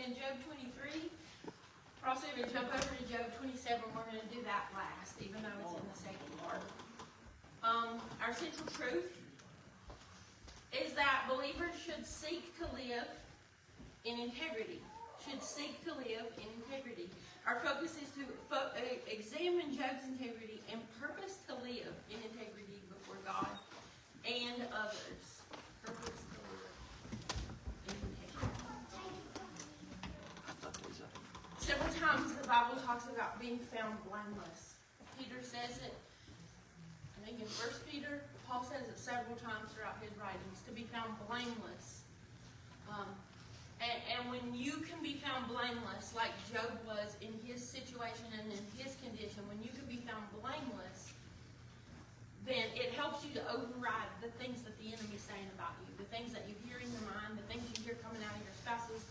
in Job 23. We're also going to jump over to Job 27. We're going to do that last, even though it's in the second part. Our central truth is that believers should seek to live in integrity. Our focus is to examine Job's integrity and purpose to live in integrity before God and others. Purpose to live in integrity. Several times the Bible talks about being found blameless. Peter says it. I think in 1 Peter, Paul says it several times throughout his writings, to be found blameless. And when you can be found blameless, like Job was in his situation and in his condition, when you can be found blameless, then it helps you to override the things that the enemy's saying about you, the things that you hear in your mind, the things you hear coming out of your spouse's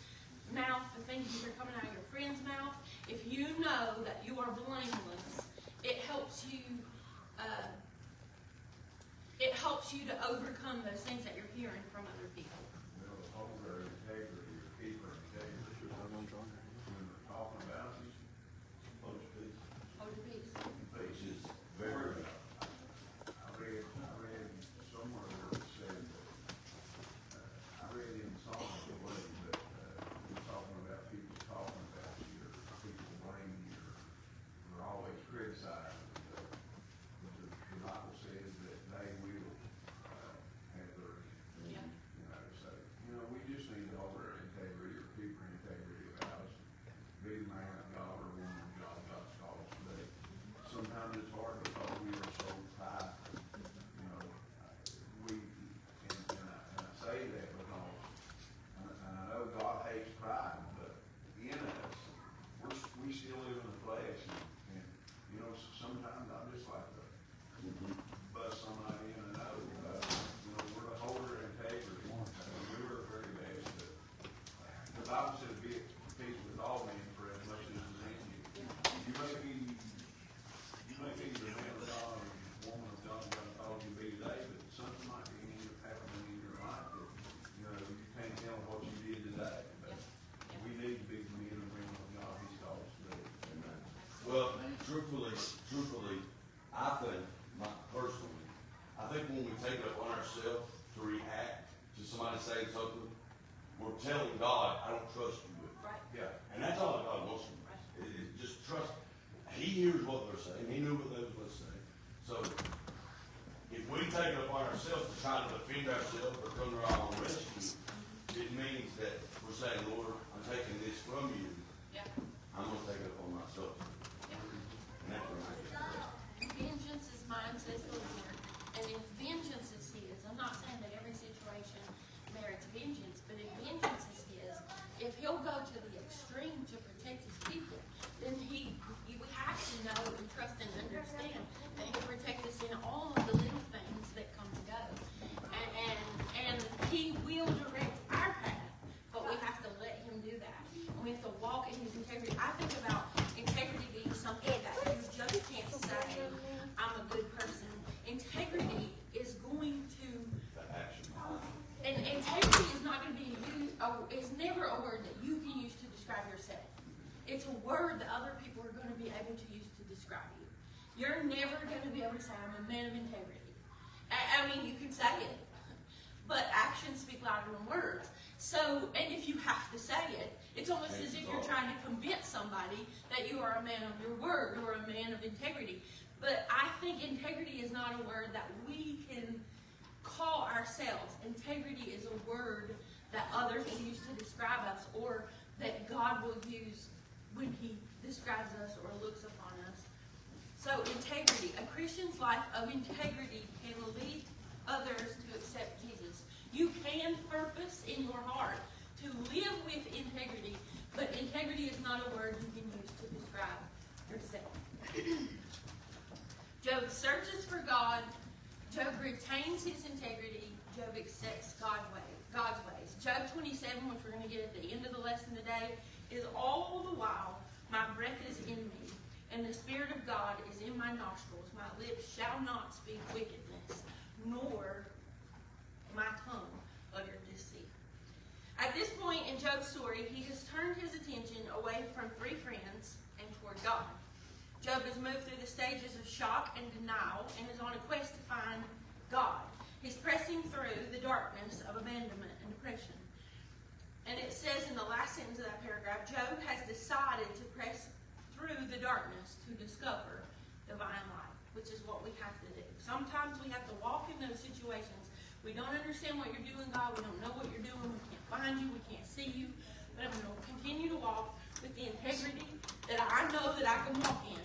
mouth, the things you hear coming out of your friend's mouth. If you know that you are blameless, it helps you to overcome those things that you're hearing from other people. Hold their integrity, or keep their integrity. When they're talking about you, hold your peace. Hold your peace. Peace is very good. I read somewhere where it said that, I read in Psalms, I believe, that it's talking about people talking about you, or people blaming you, or always criticizing. The Bible says that they will have their, so, we just need to hold our integrity, or keep our integrity about us. Be the man of God or woman of God God's called us today. Sometimes it's hard because we are so tight. And I say that because, and I know God hates pride, but in us, we still live in the flesh, and sometimes I just like to bust somebody in the nose. We're the holder of integrity. We were the very best. But the Bible says, be at peace with all men, for as much as is in you. You may be the man of God or woman of God God called you to be today, but something might be happening in your life that you can't tell what you did today. But we need to be the men and women of God He's called us to be. Amen. Well, truthfully, I think, personally, I think when we take it upon ourselves to react to somebody saying something, we're telling God, I don't trust you with it. Right. Yeah. And that's all that God wants from us. It just trust. He hears what they're saying. He knew what they was going to say. So, if we take it upon ourselves to try to defend ourselves or come to our own rescue, it means that we're saying, Lord, I'm taking this from you. Yeah. I'm going to take it upon myself. Yeah. And that's where I get it. Vengeance is mine, says the Lord. And if vengeance is His, I'm not saying that every situation merits vengeance, but if vengeance is His, if He'll go to the extreme to protect His people, then we have to know and trust and understand that He'll protect us in all of the little things that come and go. And He will direct our path, but we have to let Him do that. And we have to walk in His integrity. I think about integrity being something that you just can't say, I'm a good person. Integrity is going to, and integrity is not going to be used, is never a word that you can use to describe yourself. It's a word that other people are going to be able to use to describe you. You're never going to be able to say, I'm a man of integrity. I mean, you can say it, but actions speak louder than words. So, and if you have to say it, it's almost as if you're trying to convince somebody that you are a man of your word or a man of integrity. But I think integrity is not a word that we can call ourselves. Integrity is a word that others will use to describe us, or that God will use when He describes us or looks upon us. So integrity. A Christian's life of integrity can lead others to accept Jesus. You can purpose in your heart to live with integrity, but integrity is not a word you can use to describe yourself. Job searches for God. Job retains his integrity. Job accepts God's ways. Job 27, which we're going to get at the end of the lesson today, is all the while my breath is in me, and the Spirit of God is in my nostrils. My lips shall not speak wickedness, nor my tongue utter deceit. At this point in Job's story, he has turned his from 3 friends and toward God. Job has moved through the stages of shock and denial and is on a quest to find God. He's pressing through the darkness of abandonment and depression. And it says in the last sentence of that paragraph, Job has decided to press through the darkness to discover divine light, which is what we have to do. Sometimes we have to walk in those situations. We don't understand what you're doing, God. We don't know what you're doing. We can't find you. We can't see you. But I'm going to continue to walk with the integrity that I know that I can walk in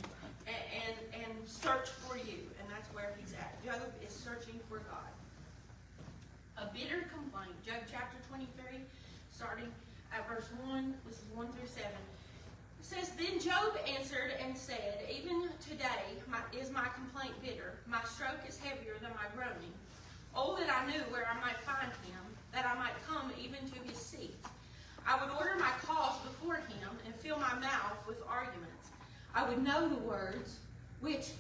and search for you. And that's where he's at. Job is searching for God. A bitter complaint. Job chapter 23, starting at verse 1, this is 1 through 7. It says, Then Job answered and said, Even today is my complaint bitter. My stroke is heavier than my groaning. Oh, that I knew where I might find him, that I might come even to his seat. I would order my cause before him and fill my mouth with arguments. I would know the words which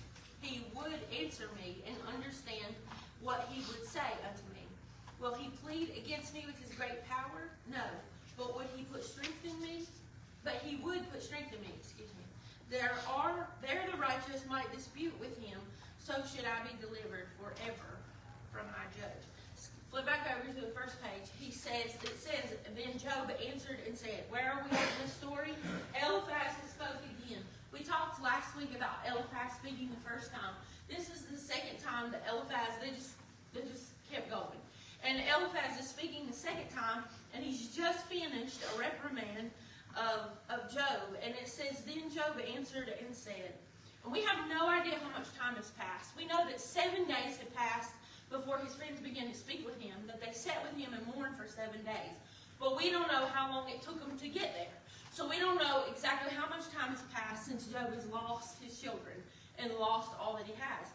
he would answer me and understand what he would say unto me. Will he plead against me with his great power? No. But would he put strength in me? But he would put strength in me, There the righteous might dispute with him, so should I be delivered forever from my judge. Flip back over to the first page. It says, Then Job answered and said, where are we in this story? Eliphaz has spoke again. We talked last week about Eliphaz speaking the first time. This is the second time that Eliphaz, they just kept going. And Eliphaz is speaking the second time, and he's just finished a reprimand of Job. And it says, Then Job answered and said, and we have no idea how much time has passed. We know that 7 days had passed before his friends began to speak with him, that they sat with him and mourned for 7 days. But we don't know how long it took them to get there. So we don't know exactly how much time has passed since Job has lost his children and lost all that he has.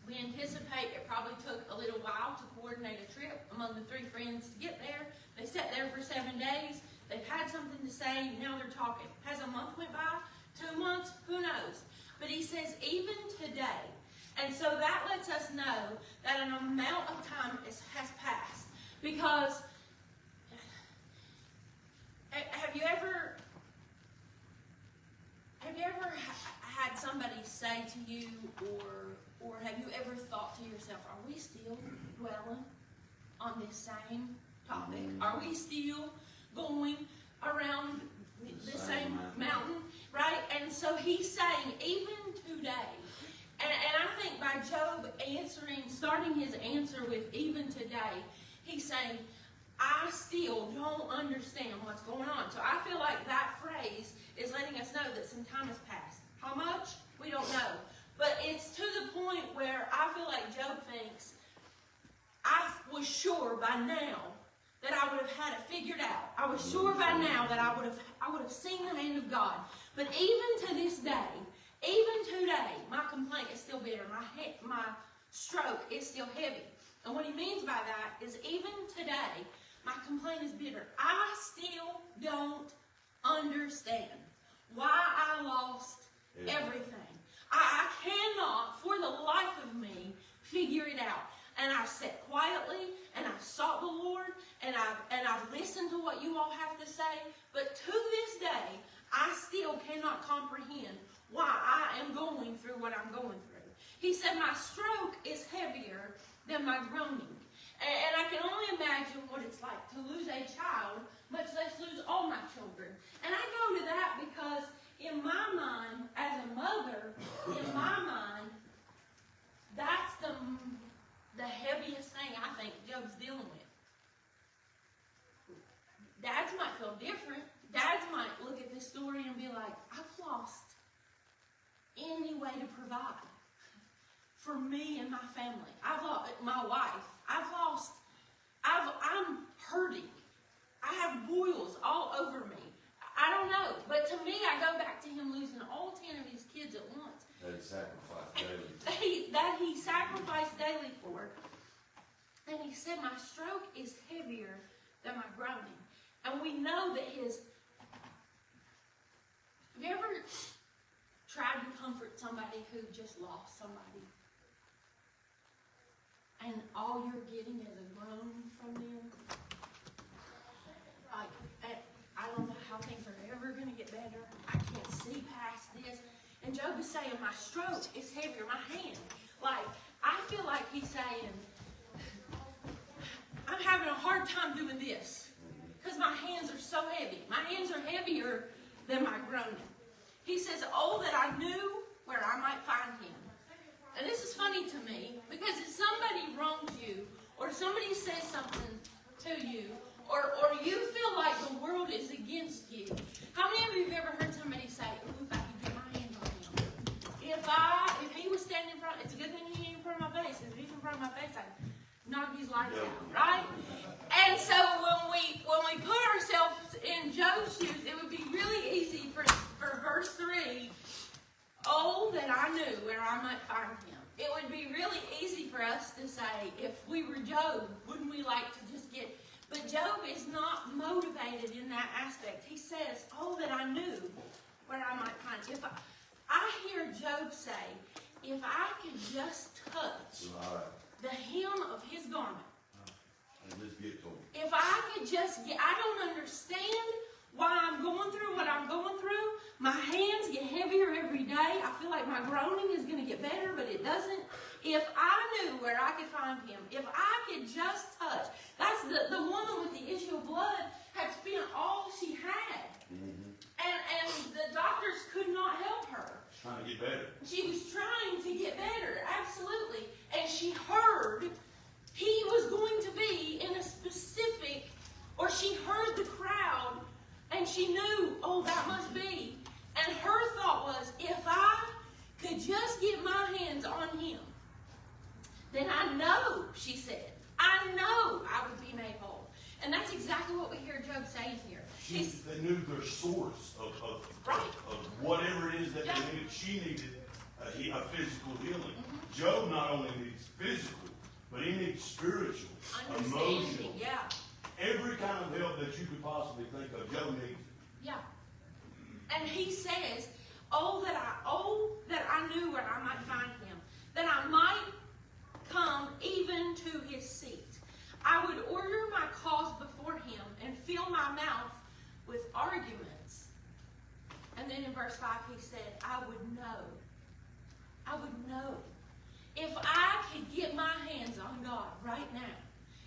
We anticipate it probably took a little while to coordinate a trip among the 3 friends to get there. They sat there for 7 days. They've had something to say. Now they're talking. Has a month went by? 2 months? Who knows? But he says, even today. And so that lets us know that an amount of time has passed. Because have you ever had somebody say to you, or have you ever thought to yourself, are we still dwelling on this same topic? Are we still going around the same mountain? Right? And so he's saying, even today. And I think by Job starting his answer with even today, he's saying, I still don't understand what's going on. So I feel like that phrase is letting us know that some time has passed. How much? We don't know. But it's to the point where I feel like Job thinks, I was sure by now that I would have had it figured out. I was sure by now that I would have seen the hand of God. But even to this day, even today, my complaint is still bitter. My stroke is still heavy. And what he means by that is even today, my complaint is bitter. I still don't understand why I lost everything. I cannot, for the life of me, figure it out. And I sat quietly, and I've sought the Lord, and I've listened to what you all have to say. But to this day, I still cannot comprehend why I am going through what I'm going through. He said, my stroke is heavier than my groaning. And I can only imagine what it's like to lose a child, much less lose all my children. And I go to that because in my mind, as a mother, in my mind, that's the heaviest thing I think Job's dealing with. Dads might feel different. Dads might look at this story and be like, I've lost any way to provide for me and my family. I've lost my wife. I'm hurting. I have boils all over me. I don't know. But to me, I go back to him losing all 10 of his kids at once. That he sacrificed daily. That he sacrificed daily for. And he said, my stroke is heavier than my groaning. And we know that have you ever tried to comfort somebody who just lost somebody? And all you're getting is a groan from them? Like, I don't know how things are ever going to get better. I can't see past this. And Job is saying, my stroke is heavier, my hand. Like, I feel like he's saying, I'm having a hard time doing this because my hands are so heavy. My hands are heavier than my groaning. He says, oh, that I knew where I might find him. And this is funny to me because if somebody wrongs you or somebody says something to you or you feel like the world is against you, how many of you have ever heard somebody say, oh, if I could get my hands on him? If he was standing in front, it's a good thing he ain't in front of my face. If he's in front of my face, I'd knock his lights out, right? And so when we put ourselves in Job's shoes, it would be really easy for verse 3, oh, that I knew where I might find him. It would be really easy for us to say, if we were Job, wouldn't we like to just get... But Job is not motivated in that aspect. He says, oh, that I knew where I might find him. If I hear Job say, if I could just touch the hem of his garment, and just get to him. if I could just get... I don't understand why I'm going through what I'm going through. My hands get heavier every day. I feel like my groaning is going to get better, but it doesn't. If I knew where I could find him, if I could just touch. That's the woman with the issue of blood had spent all she had. Mm-hmm. And the doctors could not help her. Trying to get better. She was trying to get better, absolutely. And she heard he was going to be in a specific, or she heard the crowd, and she knew, oh, that must be. And her thought was, if I could just get my hands on him, then I know, she said, I know I would be made whole. And that's exactly what we hear Job saying here. They knew their source of whatever it is that they needed. She needed a physical healing. Mm-hmm. Job not only needs physical, but he needs spiritual, emotional. Yeah. Every kind of help that you could possibly think of, Job needs. Yeah. And he says, oh, that I knew where I might find him, that I might come even to his seat. I would order my cause before him and fill my mouth with arguments. And then in verse 5 he said, I would know. I would know. If I could get my hands on God right now,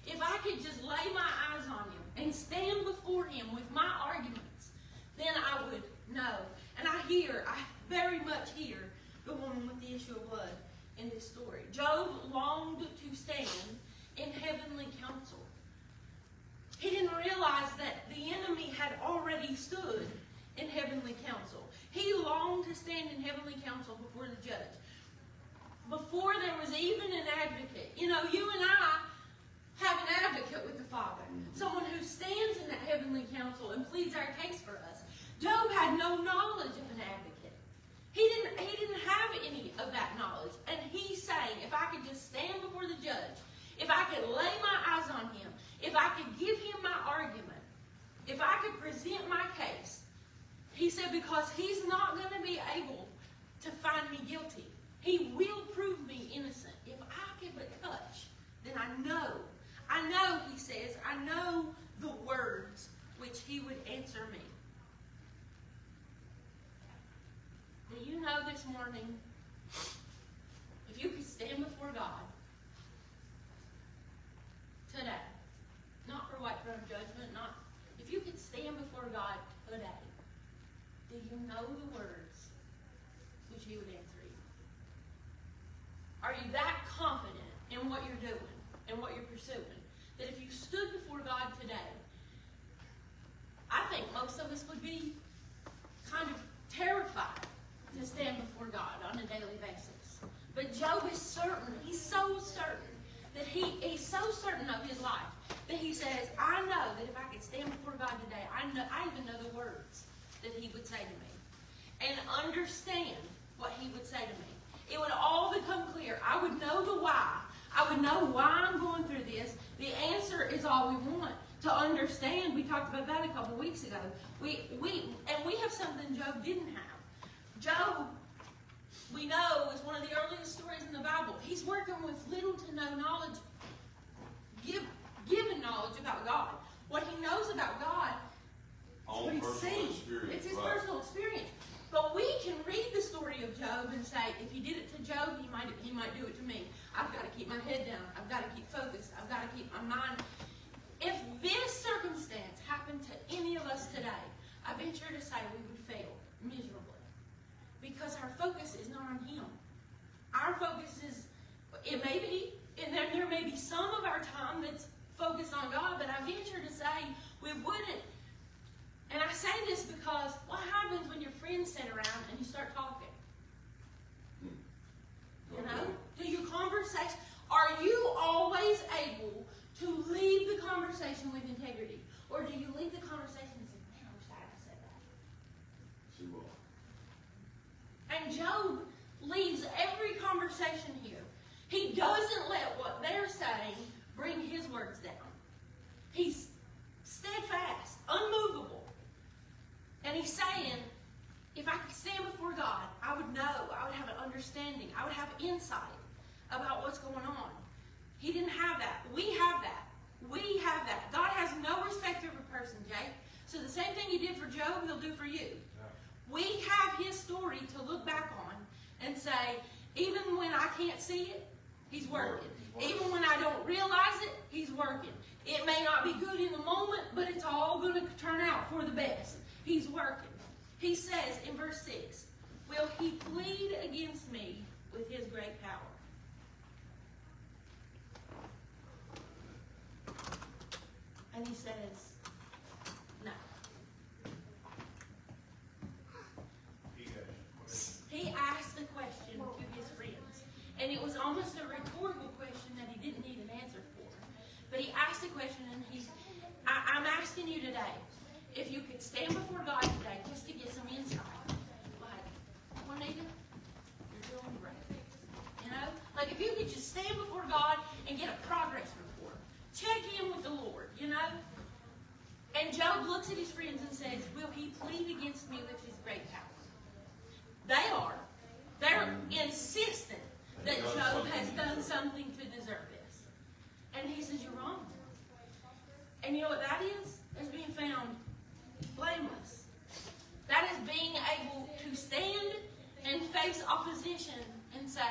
if I could just lay my eyes on him and stand before him with my arguments, then I would know. And I very much hear the woman with the issue of blood in this story. Job longed to stand in heavenly counsel. He didn't realize that the enemy had already stood in heavenly counsel. He longed to stand in heavenly counsel before the judge. Before there was even an advocate. You know, you and I have an advocate with the Father. Someone who stands in that heavenly counsel and pleads our case for us. Job had no knowledge of an advocate. He didn't have any of that knowledge. And he's saying, if I could just stand before the judge, if I could lay my eyes on him, if I could give him my argument, if I could present my case, he said, because he's not going to be able to find me guilty. He will prove me innocent. If I could but touch, then I know, he says, I know the words which he would answer me. Do you know this morning, if you could stand before God today, not for white throne judgment, if you could stand before God today, do you know the words which he would answer you? Are you that confident in what you're doing and what you're pursuing that if you stood before God today, I think most of us would be kind of terrified to stand before God on a daily basis. But Job is certain, he's so certain that he's so certain of his life that he says, I know that if I could stand before God today, I even know the words that he would say to me and understand what he would say to me. It would all become clear. I would know the why. I would know why I'm going through this. The answer is all we want to understand. We talked about that a couple weeks ago. We have something Job didn't have. Job, we know, is one of the earliest stories in the Bible. He's working with little to no knowledge, given knowledge about God. What he knows about God Own what he's personal seen. experience, It's his right. personal experience. But we can read the story of Job and say, if he did it to Job, he might do it to me. I've got to keep my head down. I've got to keep focused. I've got to keep my mind. If this circumstance happened to any of us today, I venture to say we would fail miserably. Because our focus is not on him. Our focus is, it may be, and there may be some of our time that's focused on God, but I venture to say we wouldn't. And I say this because what happens when your friends sit around and you start talking? You know? Do your conversation, are you always able to lead the conversation with integrity? Or do you lead the conversation and say, man, I wish I had said that? See what? And Job leads every conversation here. He doesn't let what they're saying bring his words down. He's steadfast, unmovable. And he's saying, if I could stand before God, I would know, I would have an understanding, I would have insight about what's going on. He didn't have that. We have that. We have that. God has no respect of a person, Jake. So the same thing he did for Job, he'll do for you. We have his story to look back on and say, even when I can't see it, he's working. Even when I don't realize it, he's working. It may not be good in the moment, but it's all going to turn out for the best. He's working. He says in verse 6, will he plead against me with his great power? And he says, no. He asked the question to his friends. And it was almost a rhetorical question that he didn't need an answer for. But he asked the question, and I'm asking you today, if you could stand before God today just to get some insight. Like, Juanita, you're doing great. You know? Like if you could just stand before God and get a progress report. Check in with the Lord, you know? And Job looks at his friends and says, will he plead against me with his great power? They are. They're insistent that Job has done something to deserve this. And he says, you're wrong. And you know what that is? That's being found blameless. That is being able to stand and face opposition and say,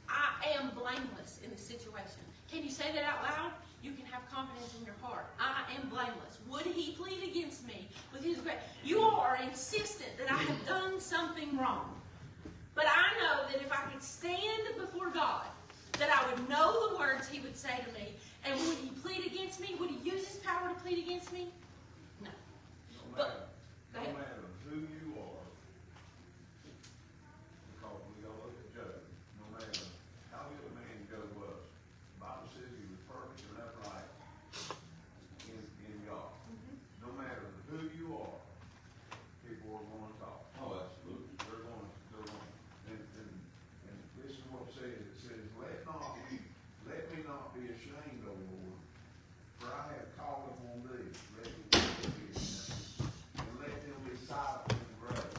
I am blameless in this situation. Can you say that out loud? You can have confidence in your heart. I am blameless. Would he plead against me with his grace? You are insistent that I have done something wrong. But I know that if I could stand before God, that I would know the words he would say to me. And would he plead against me? Would he use his power to plead against me? No. No matter who you are, because we go look at Job, no matter how good a man Job was, the Bible says he was perfect and upright in God. No matter who you are, people are going to talk. Oh, absolutely. They're going and listen to what it says. It says, let me not be ashamed, O Lord, for I have called upon thee. Let me not be ashamed. And let them be silent in the grave.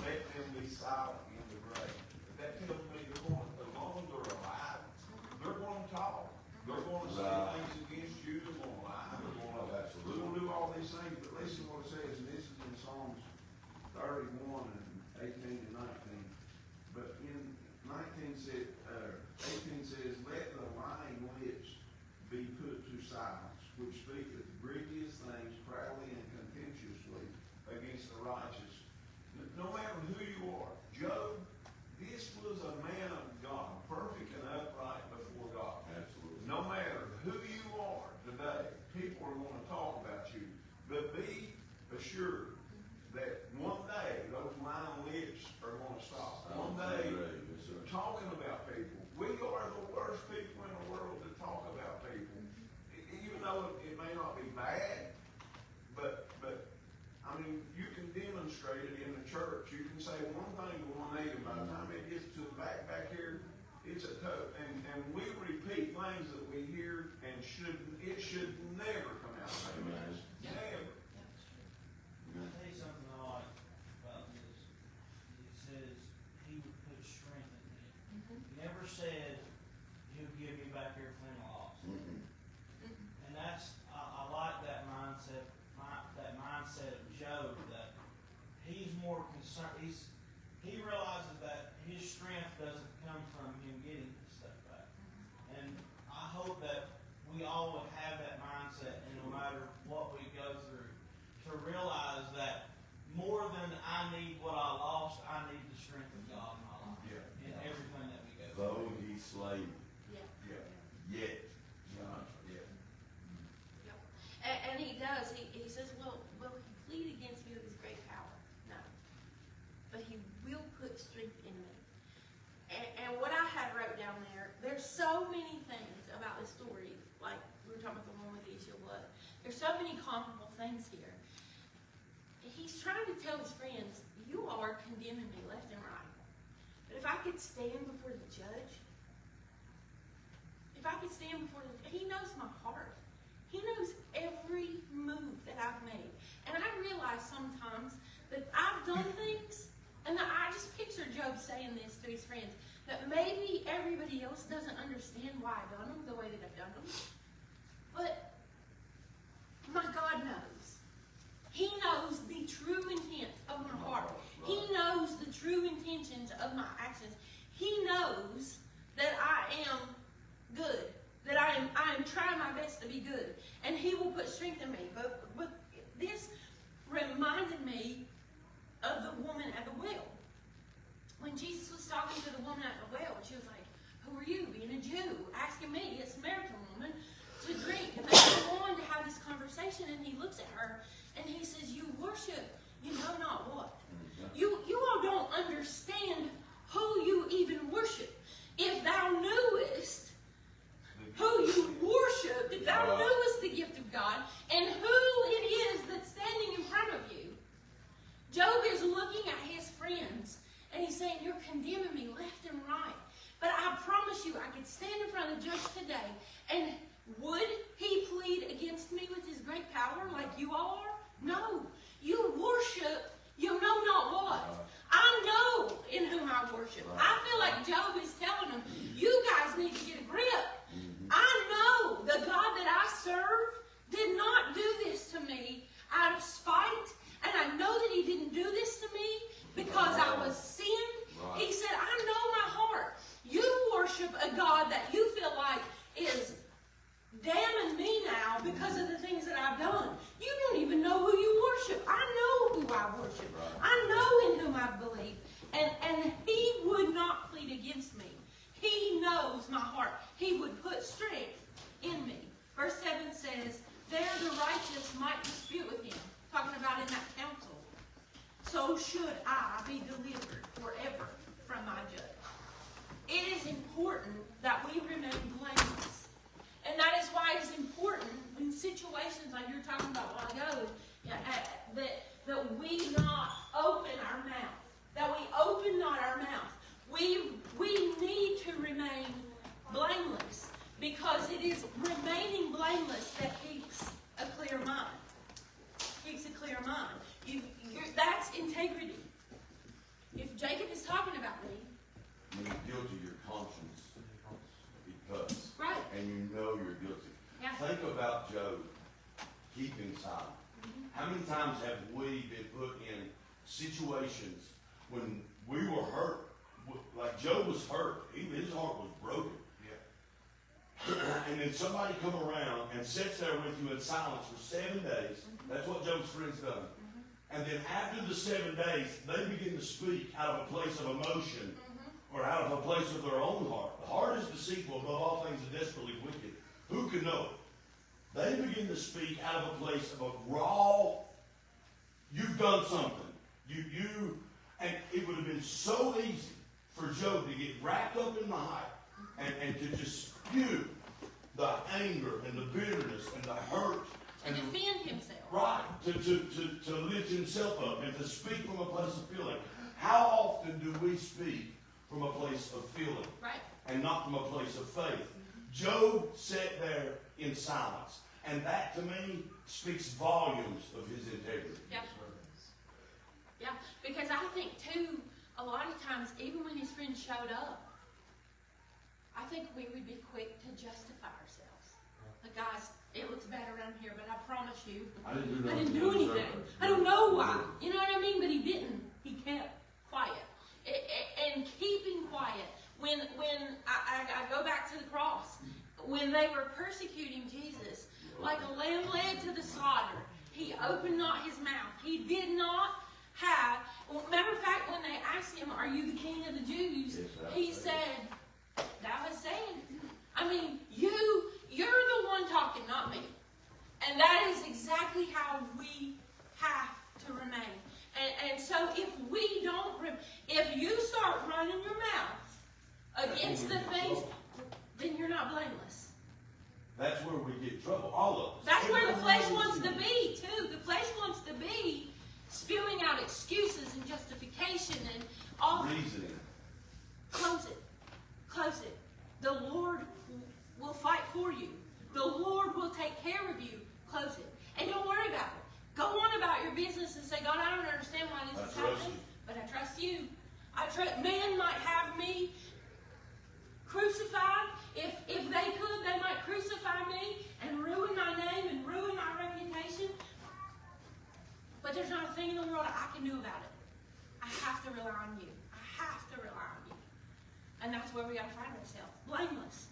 Let them be silent in the grave. That tells me as long as they're alive, they're going to talk. They're going to say things against you. They're going to lie. They're going to do all these things. But listen to what it says, and this is in Psalms 31 and 18 and 19. But in 18 says, let the lying lips be put to silence, which speaketh grievous things proudly and contemptuously against the righteous. No matter who you are, Job, this was a man of God, perfect and upright before God. Absolutely. No matter who you are today, people are going to talk about you. But be assured that one day those lying lips are going to stop. One day, talking about people. We are the worst people in the world to talk about people. Even though it may not be bad, but I mean, you can demonstrate it in the church. You can say one thing to one neighbor, by the time it gets to the back here, it's a tote. And we repeat things that we hear and it should never come out of our mouths. Never. I'll tell you something I like about this. It says he would put strength in me. He never said he'll give me back everything I lost. And that's more concerned. He realizes that his strength doesn't come from him getting this stuff back. And I hope that we all would have that mindset, and no matter what we go through, to realize that more than I need what I lost, I need the strength of God in my life. Yeah. In everything that we go through. Though he slay me, Yeah. Yeah. yet. Yeah. Yep. And he does. He says, well, he plead against me with his great power. No. But he will put strength in me. And what I had wrote down there's so many things about this story, like we were talking about the one with the issue of blood. There's so many comparable things here. He's trying to tell his friends, you are condemning me left and right. But if I could stand before the judge, he knows my heart. He knows every move that I've made. And I realize sometimes that I've done things, and that I just picture Job saying this to his friends, that maybe everybody else doesn't understand why I've done them the way that I've done them. But my God knows. He knows the true intent of my heart. He knows the true intentions of my actions. He knows that I am good, that I am trying my best to be good, and he will put strength in me. But this reminded me of the woman at the well. When Jesus was talking to the woman at the well, she was like, who are you, being a Jew, asking me, a Samaritan woman, to drink? And they go on to have this conversation, and he looks at her, and he says, you worship, you know not what. You all don't understand who you even worship. If thou knewest who you worship, if thou knewest the gift of God, and who it is that's standing in front of you, Job is looking at his friends, and he's saying, you're condemning me left and right. But I promise you, I could stand in front of the judge today, and would he plead against me with his great power like you all are? No. You worship, you know not what. I know in whom I worship. I feel like Job is telling them, you guys need to get a grip. I know the God that I serve did not do this to me out of spite, and I know that he didn't do this to me because I was sinned. He said, I know my heart. You worship a God that you feel like is damning me now because of the things that I've done. You don't even know who you worship. I know who I worship. I know in whom I believe. And he would not plead against me. He knows my heart. He would put strength in me. Verse 7 says, there the righteous might dispute with him. Talking about in that council. So should I be delivered forever from my judge. It is important that we remain blameless. And that is why it's important in situations like you're talking about a while ago, that we not open our mouth. That we open not our mouth. We need to remain blameless, because it is remaining blameless that keeps a clear mind. Keeps a clear mind. That's integrity. If Jacob is talking about me, When you're guilty, your conscience because. right? And you know you're guilty. Yeah. Think about Job keeping silent. How many times have we been put in situations when we were hurt? Like Job was hurt. His heart was broken. Yeah. And then somebody come around and sits there with you in silence for 7 days. That's what Job's friends done. And then after the 7 days, they begin to speak out of a place of emotion or out of a place of their own heart. The heart is deceitful above all things and desperately wicked. Who can know it? They begin to speak out of a place of a raw, you've done something. And it would have been so easy for Job to get wrapped up in the hype and to just spew the anger and the bitterness and the hurt. To defend himself. Right. To lift himself up and to speak from a place of feeling. How often do we speak from a place of feeling? Right. And not from a place of faith? Job sat there in silence. And that, to me, speaks volumes of his integrity. Yeah. Yeah, because I think, too, a lot of times, even when his friends showed up, I think we would be quick to justify ourselves. Like, guys, it looks bad around here, but I promise you, I didn't do anything. I don't know why. You know what I mean? But he didn't. he kept quiet. And keeping quiet. When I go back to the cross, when they were persecuting Jesus, like a lamb led to the slaughter, he opened not his mouth. He did not have, matter of fact, when they asked him, "Are you the king of the Jews?" he said, "Thou hast said." I mean, you're the one talking, not me. And that is exactly how we have to remain. And so if we don't, if you start running your mouth against the things, then you're not blameless. That's where we get in trouble, all of us. That's where the flesh wants to be, too. The flesh wants to be spewing out excuses and justification and all. Reasoning. Close it. Close it. The Lord will fight for you. The Lord will take care of you. Close it. And don't worry about it. Go on about your business and say, "God, I don't understand why this is happening, but I trust you. Man might have me crucified. If they could, they might crucify me and ruin my name and ruin my reputation. But there's not a thing in the world I can do about it. I have to rely on you. I have to rely on you." And that's where we got to find ourselves. Blameless.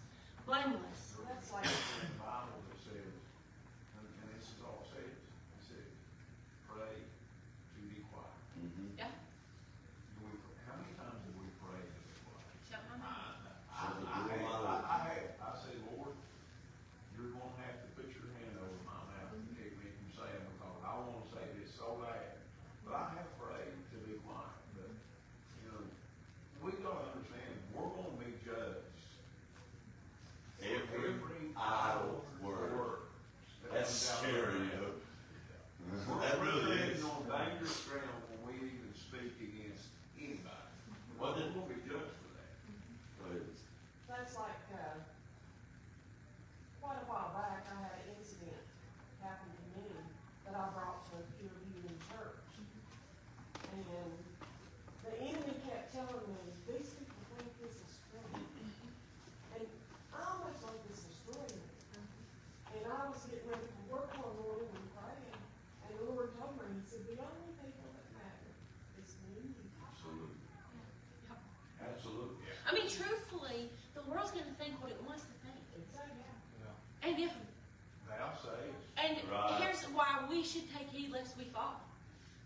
Blameless. That's like in the Bible that says, and this is all it says. It says, pray to be quiet. Mm-hmm. Yeah. How many times have we prayed to be quiet? Shut my mouth. I say, "Lord, you're going to have to put your hand over my mouth and keep me from saying, because I want to say this so bad." But I have prayed to be quiet. But, we got to understand, we're going to be judged. Every idle word. That's scary, That really is. We're on dangerous ground when we even speak against anybody. What did- We're going to be judged for that. That's like, quite a while back, I had an incident happen to me that I brought to a peer review in church. And the enemy kept telling me, "These people think this is strange." And I almost like this destroyed me. And I was getting ready to work one morning and praying, and the Lord told me, He said, "The only people that matter is me and you." Absolutely. Yep. Absolutely. I mean, truthfully, the world's going to think what it wants to think. Exactly. And if Thou sayest. And Right. here's why we should take heed lest we fall.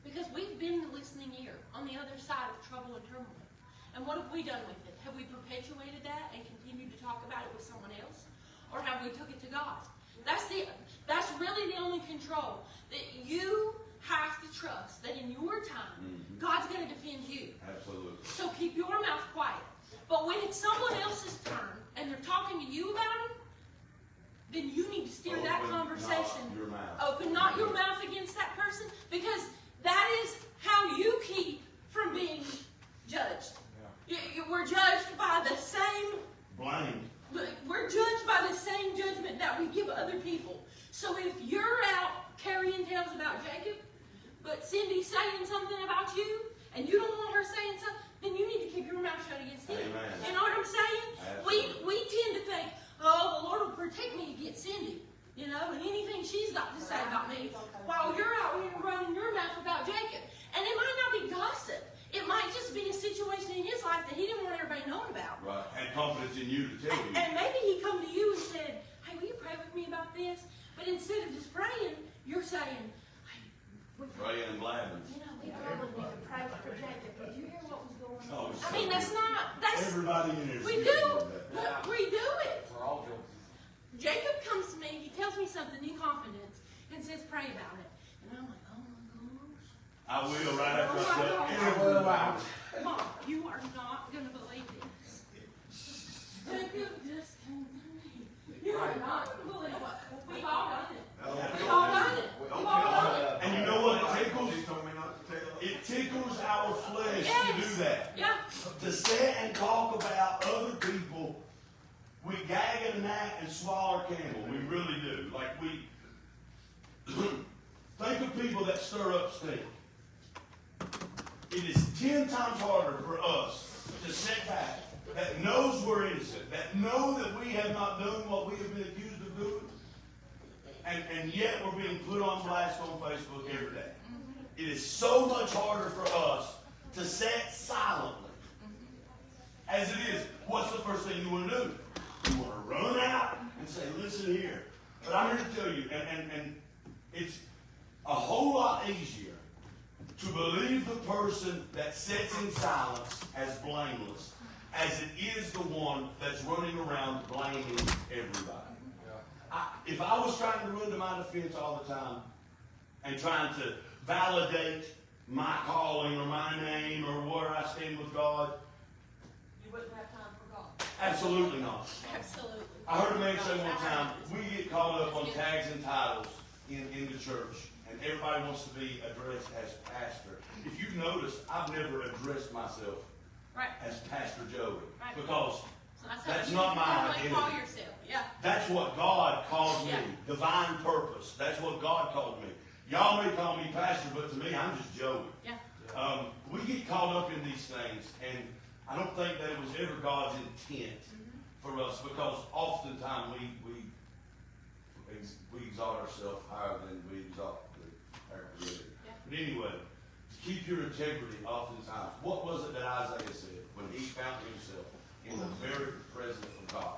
Because we've been the listening ear on the other side of trouble and turmoil. And what have we done with it? Have we perpetuated that and continued to talk about it with someone else? Or have we took it to God? That's really the only control. That you have to trust that in your time, Mhm. God's going to defend you. Absolutely. So keep your mouth quiet. But when it's someone else's turn and they're talking to you about it, then you need to steer that Open conversation. not your mouth. Open not your mouth against that person, because that is how you keep from being judged. We're judged by the same. Blamed. We're judged by the same judgment that we give other people. So if you're out carrying tales about Jacob, but Cindy's saying something about you, and you don't want her saying something, then you need to keep your mouth shut against him. Amen. You know what I'm saying? Absolutely. We tend to think, "Oh, the Lord will protect me against Cindy," and anything she's got to say about me, while you're out here running your mouth about Jacob. And it might not be gossip. It might just be a situation in his life that he didn't want everybody knowing about. Right. Had confidence in you to tell you. And maybe he come to you and said, "Hey, will you pray with me about this?" But instead of just praying, you're saying, "Hey, Praying and blabbing. we probably need to pray for Jacob. Did you hear what was going Oh, on?" it's I mean, so that's Everybody in here. we do. We do it. We're all guilty. Jacob comes to me, he tells me something in confidence and says, "Pray about it." And I'm like, "Oh my gosh." I will right after I Oh my shut God. everyone. Mom, you are not going to believe this. Jacob just came to me. You are not going to believe it. We've all done it. We've all done it. We've all done it. And you know what it tickles? He told me not to tell. It tickles our flesh to Yes. do that. Yeah. To sit and talk about other people, we gag at a gnat and swallow our candle. We really do. Like we think of people that stir up stink. It is 10 times harder for us to sit back, that knows we're innocent, that know that we have not done what we have been accused of doing, and yet we're being put on blast on Facebook every day. It is so much harder for us to sit silently. As it is, what's the first thing you want to do? You want to run out and say, listen here. But I'm here to tell you, and it's a whole lot easier to believe the person that sits in silence as blameless as it is the one that's running around blaming everybody. If I was trying to run to my defense all the time and trying to validate my calling or my name or where I stand with God, You wouldn't have time for God. absolutely not. Absolutely. I heard a man say one time, we get caught up on tags and titles in the church, and everybody wants to be addressed as pastor. If you've noticed, I've never addressed myself Right. as Pastor Joey, Right. because So that's that's how not you my normally call identity. yourself. Yeah. That's what God called me, Yeah. divine purpose. That's what God called me. Y'all may call me pastor, but to me, I'm just Joey. Yeah. We get caught up in these things, and I don't think that it was ever God's intent for us, because oftentimes we exalt ourselves higher than we exalt our creator. Yeah. But anyway, to keep your integrity, oftentimes, what was it that Isaiah said when he found himself in the very presence of God?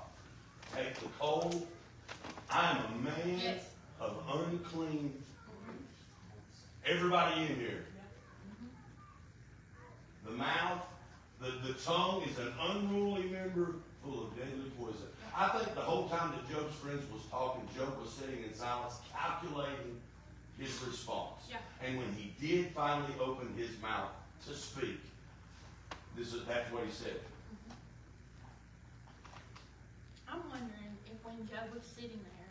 Take the coal. I am a man Yes. of unclean. Everybody in here. The mouth, the tongue is an unruly member full of deadly poison. I think the whole time that Job's friends was talking, Job was sitting in silence, calculating his response. Yeah. And when he did finally open his mouth to speak, that's what he said. I'm wondering if when Job was sitting there,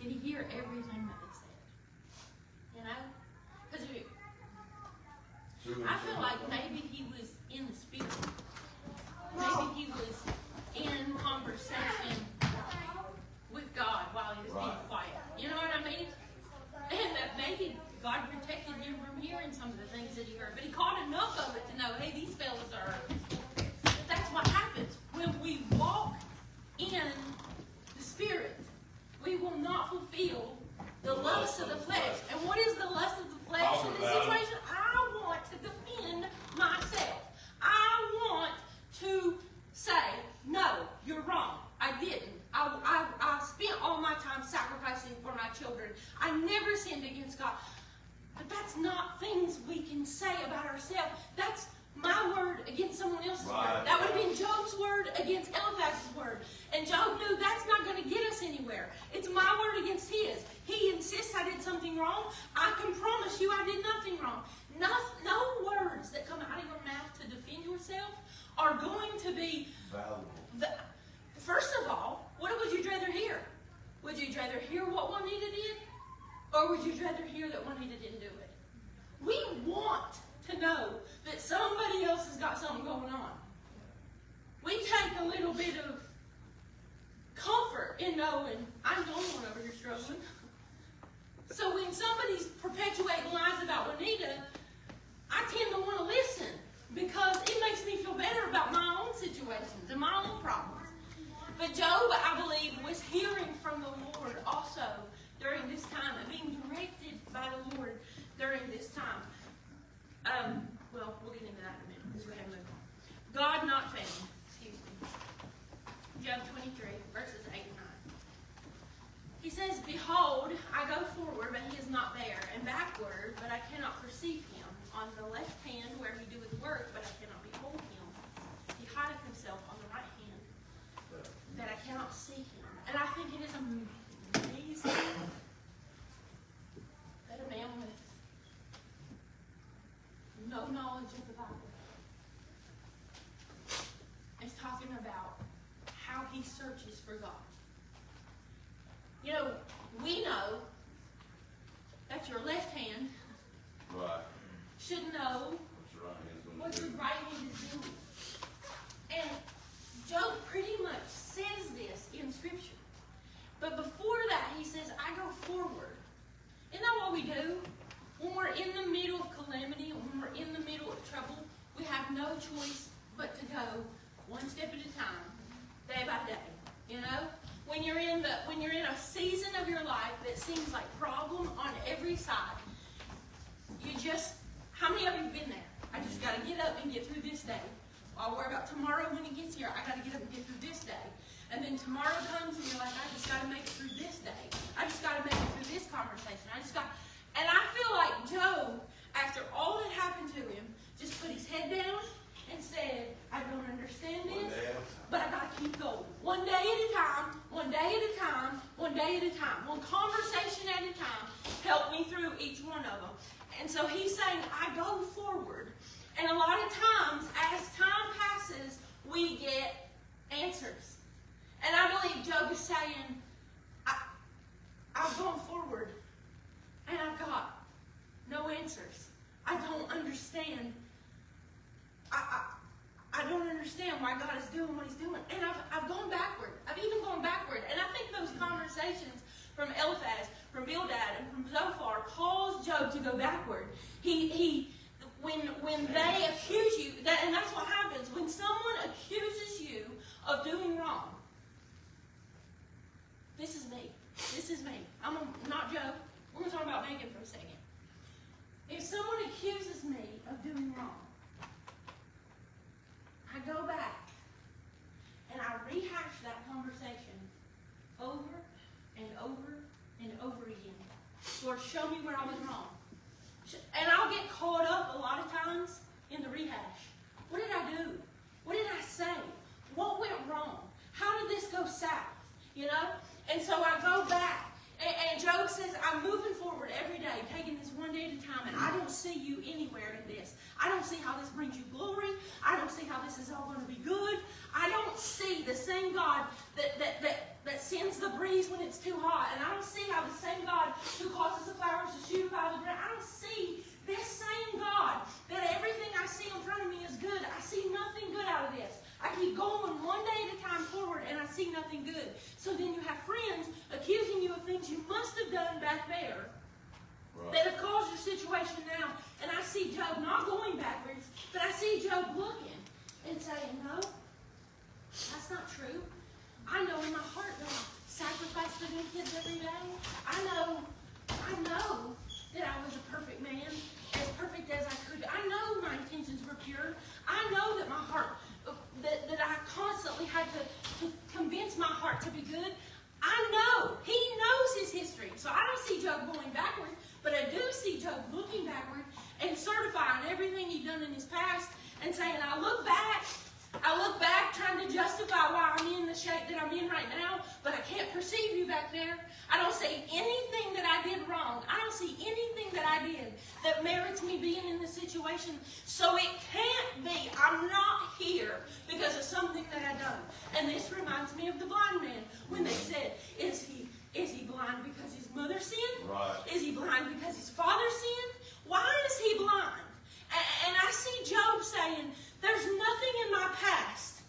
did he hear everything that they said? You know? Because I feel like maybe he was in the spirit. Maybe he was in conversation with God while he was being Right. quiet. You know what I mean? And that maybe God protected him from hearing some of the things that he heard. But he caught enough of it to know, hey, these fellas are... That's what happens when we walk in the Spirit. We will not fulfill the lust of the flesh. And what is the lust of the flesh in this situation? I want to defend myself. I want to say, no, you're wrong. I didn't. I spent all my time sacrificing for my children. I never sinned against God. But that's not things we can say about ourselves. That's my word against someone else's word. That would have been Job's word against Eliphaz's word. And Job knew that's not going to get us anywhere. It's my word against his. He insists I did something wrong. I can promise you I did nothing wrong. No words that come out of your mouth to defend yourself are going to be Valuable. First of all, what would you rather hear? Would you rather hear what Juanita did? Or would you rather hear that Juanita didn't do it? We want to know that somebody else has got something going on. We take a little bit of comfort in knowing I'm the only one over here struggling. So when somebody's perpetuating lies about Juanita, I tend to want to listen because it makes me feel better about my own situations and my own problems. But Job, I believe, was hearing from the Lord also during this time and being directed by the Lord during this time. Well, we'll get into that in a minute because we have to move on. God not found. Excuse me. Job 23, verses 8 and 9. He says, behold, I go forward, but he is not there, and backward, but I cannot perceive him. On the left hand where he doeth work, but I cannot behold him. He hideth himself on the right hand, that I cannot see him. And I think it is amazing that a man with no knowledge of the Bible is talking about how he searches for God. You know, we know that your left hand Right. should know What's your right hand's going to what your do? right hand is doing. And Job pretty much says this in Scripture. But before that, he says, I go forward. Isn't that what we do? When we're in the middle of calamity, when we're in the middle of trouble, we have no choice but to go one step at a time, day by day. You know? When you're in a season of your life that seems like problem on every side, how many of you have been there? I just got to get up and get through this day. I'll worry about tomorrow when it gets here. I got to get up and get through this day. And then tomorrow comes and you're like, I just got to make it through this day. I just got to make it through this conversation. And I feel like Job, after all that happened to him, just put his head down and said, I don't understand this, but I got to keep going. One day at a time, one day at a time, one day at a time. One conversation at a time helped me through each one of them. And so he's saying, I go forward. And a lot of times, as time passes, we get answers. And I believe Job is saying, I've gone forward, and I've got no answers. I don't understand. I don't understand why God is doing what he's doing. And I've gone backward. I've even gone backward. And I think those conversations from Eliphaz, from Bildad, and from Zophar caused Job to go backward. When they accuse you, and that's what happens, when someone accuses you of doing wrong. This is me. This is me. I'm not Job. We're going to talk about Megan for a second. If someone accuses me of doing wrong, I go back and I rehash that conversation over and over and over again. Lord, show me where I was wrong. And I'll get caught up a lot of times in the rehash. What did I do? What did I say? What went wrong? How did this go south? You know? And so I go back. And Job says, I'm moving forward every day, taking this one day at a time, and I don't see you anywhere in this. I don't see how this brings you glory. I don't see how this is all going to be good. I don't see the same God that sends the breeze when it's too hot. And I don't see how the same God who causes the flowers to shoot up out of the ground. I don't see this same God that everything I see in front of me is good. I see nothing good out of this. I keep going one day at a time forward, and I see nothing good. So then you have friends accusing you of things you must have done back there that have caused your situation now. And I see Job not going backwards, but I see Job looking and saying, no, that's not true. I know in my heart that I sacrifice for them kids every day. I know that I was a perfect man, as perfect as I could. I know my intentions were pure. I know that my heart, that I constantly had to convince my heart to be good. I know. He knows his history. So I don't see Job going backward, but I do see Job looking backward and certifying everything he'd done in his past and saying, I look back trying to justify why I'm in the shape that I'm in right now, but I can't perceive you back there. I don't see anything that I did wrong. I don't see anything that I did that merits me being in this situation. So it can't be. I'm not here because of something that I done. And this reminds me of the blind man when they said, is he blind because his mother sinned? Right. Is he blind because his father sinned? Why is he blind? And I see Job saying, there's nothing in my past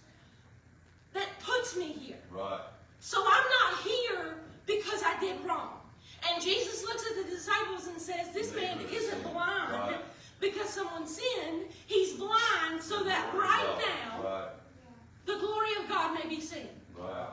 that puts me here. Right. So I'm not here because I did wrong. And Jesus looks at the disciples and says, this man isn't blind because someone sinned. He's blind so that right now the glory of God may be seen. Right.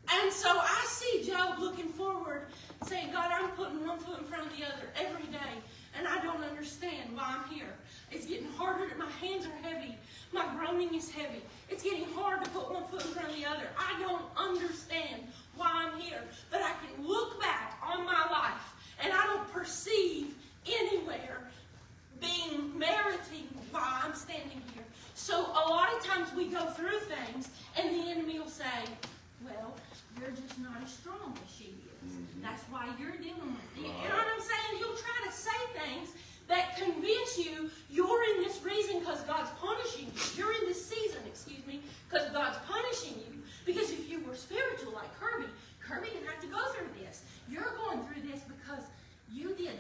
And so I see Job looking forward, saying, God, I'm putting one foot in front of the other every day, and I don't understand why I'm here. It's getting harder. My hands are heavy. My groaning is heavy. It's getting hard to put one foot in front of the other. I don't understand why I'm here. But I can look back on my life, and I don't perceive anywhere being meriting why I'm standing here. So a lot of times we go through things, and the enemy will say, well, you're just not as strong as she is. That's why you're dealing with it. You know what I'm saying? He'll try to say things that convince you you're in this reason because God's punishing you. You're in this season, because God's punishing you. Because if you were spiritual like Kirby didn't have to go through this. You're going through this because you did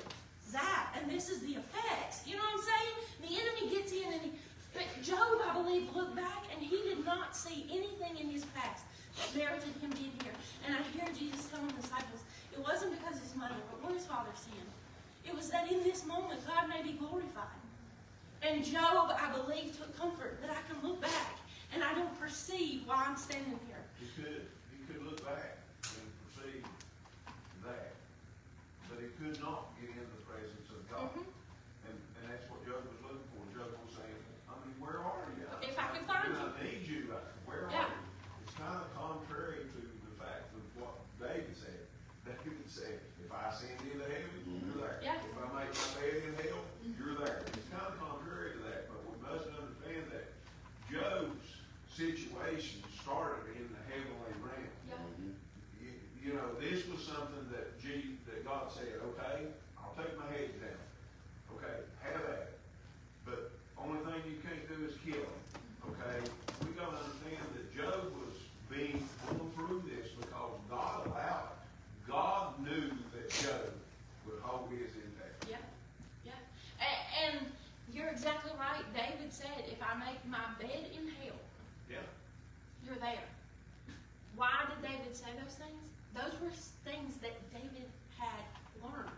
that, and this is the effects. You know what I'm saying? The enemy gets in, but Job, I believe, looked back, and he did not see anything in his past that merited him being here. And I hear Jesus telling the disciples, it wasn't because his mother or his father sinned. It was that in this moment, God may be glorified. And Job, I believe, took comfort that I can look back and I don't perceive why I'm standing here. He could look back and perceive that, but he could not get into the presence of God. this was something that God said, okay, I'll take my head down. Okay, have at it. But only thing you can't do is kill him. Okay? We got to understand that Job was going through this because God allowed it. God knew that Job would hold his intact. Yeah, yeah. And you're exactly right. David said, if I make my bed in hell, Yeah. you're there. Why did David say those things? Those were things that David had learned.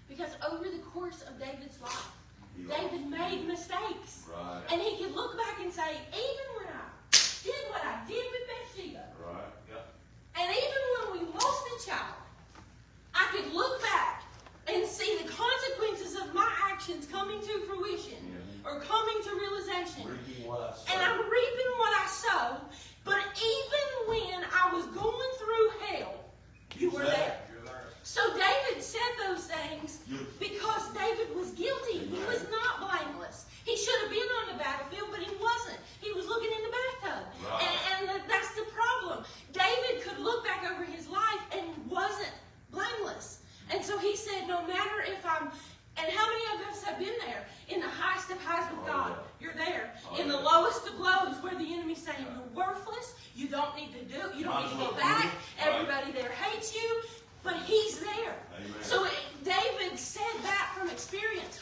Because over the course of David's life, David made mistakes. Right. And he could look back and say, even when I did what I did with Bathsheba, Right. Yep. and even when we lost a child, I could look back and see the consequences of my actions coming to fruition or coming to realization. Reaping what I sow. And I'm reaping what I sow. But even when I was going through hell, you were there. You're there. So David said those things because David was guilty. He was not blameless. He should have been on the battlefield, but he wasn't. He was looking in the bathtub. Right. And that's the problem. David could look back over his life and wasn't blameless. And so he said, no matter if I'm, and how many of us have been there? In the highest of highs with God, you're there. In the lowest of lows where the enemy's saying you're worthless, you don't need to do, you don't need to go back, everybody there hates you, but he's there. Amen. So David said that from experience.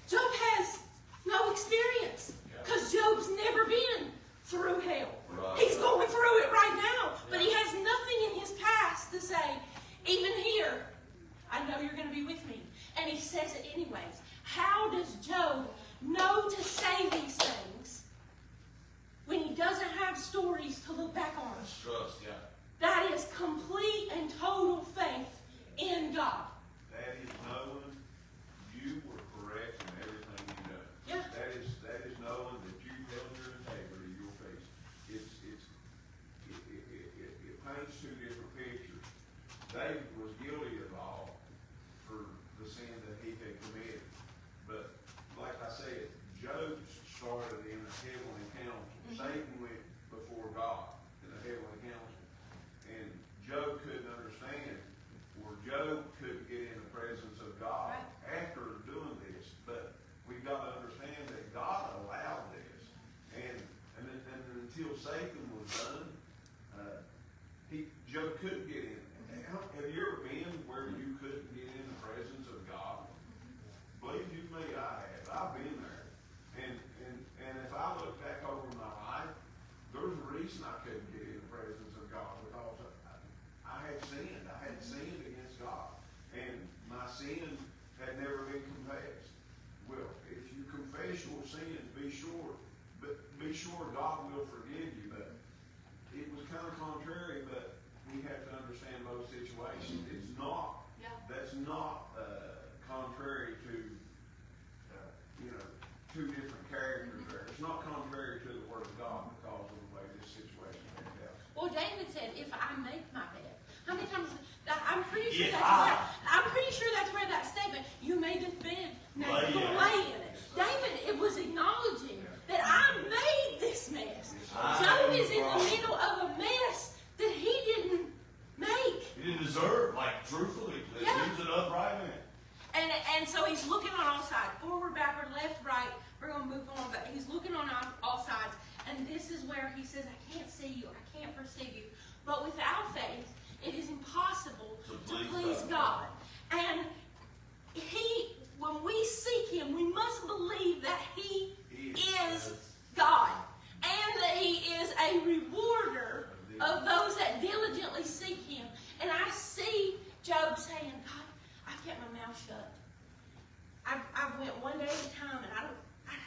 Job has no experience because Job's never been through hell. Right. He's going through it right now, but he has nothing in his past to say, even here, I know you're going to be with me. And he says it anyways. How does Job know to say these things when he doesn't have stories to look back on? That's trust, yeah. That is complete and total faith in God. That is knowing you were correct in everything you done. Yeah. That is knowing that you held your integrity, your faith. It paints two different pictures. David was guilty of all for the sin that he had committed. But like I said, Job started in a heavenly council. Satan went before God in a heavenly council. And Job couldn't understand where Job couldn't get in the presence of God after doing this. But we've got to understand that God allowed this. And until Satan was done, Job couldn't get in. Have you ever been where you couldn't get in the presence of God? Believe you me, I have. I've been there. And if I look back over my life, there's a reason I couldn't get in the presence of God, because I had sinned. I had sinned against God. And my sin had never been confessed. Well, if you confess your sins, be sure God will forgive you. But it was kind of contrary, but we have to understand those situations. It's not, that's not contrary to, two different characters there. It's not contrary to the Word of God because of the way this situation went out. Well, David said, if I make my bed. How many times? I'm pretty sure that's where that statement, you made this bed, now you're going to lay in it. David, it was acknowledging that I made this mess. Job is in the middle of a mess that he didn't make. He didn't deserve, truthfully. He was an upright man. And so he's looking on all sides, forward, backward, left, right. We're going to move on, but he's looking on all sides. And this is where he says, I can't see you, I can't perceive you. But without faith, it is impossible to please God. And when we seek him, we must believe that he is God. And that he is a rewarder of those that diligently seek him. And I see Job saying, God, I've kept my mouth shut. I've went one day at a time, and I